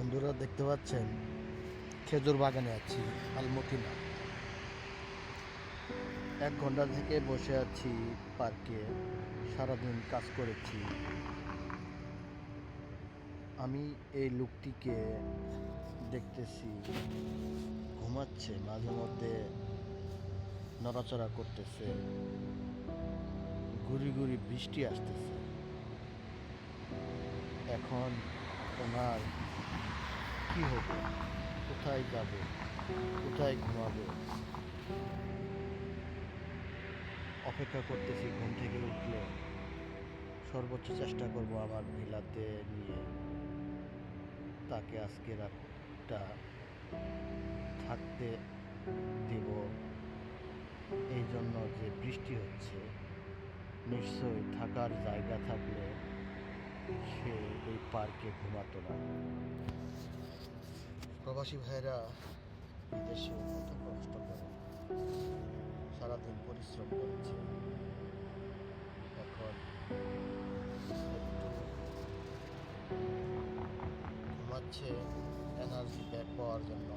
বন্ধুরা দেখতে পাচ্ছেন খেজুর বাগানে আছি আলমতিনা। 1 ঘন্টা থেকে বসে আছি পার্কে, সারাদিন কাজ করেছি। আমি এই লোকটিকে দেখতেছি ঘুমাচ্ছে, মাঝে মধ্যে নড়াচড়া করতেছে, গুড়ি গুড়ি বৃষ্টি আসতেছে। এখন ওনার কি হবে, কোথায় যাবে, কোথায় ঘুমাবে? অপেক্ষা করতেছি ঘুম থেকে উঠলে সর্বোচ্চ চেষ্টা করব আমার ভিলাতে নিয়ে তাকে আজকে রাতটা থাকতে দেব। এই জন্য যে বৃষ্টি হচ্ছে, নিশ্চয়ই থাকার জায়গা থাকলে সে এই পার্কে ঘুমাতো না। প্রবাসী ভাইরা বিদেশে কত কষ্ট করে সারাদিন পরিশ্রম করেছে, এখন একটু ঘুমাচ্ছে এনার্জি ব্যাক পাওয়ার জন্য,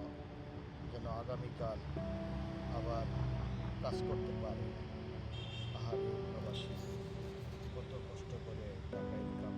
যেন আগামীকাল আবার কাজ করতে পারে। পাহাড়ি প্রবাসী কত কষ্ট করে টাকা ইনকাম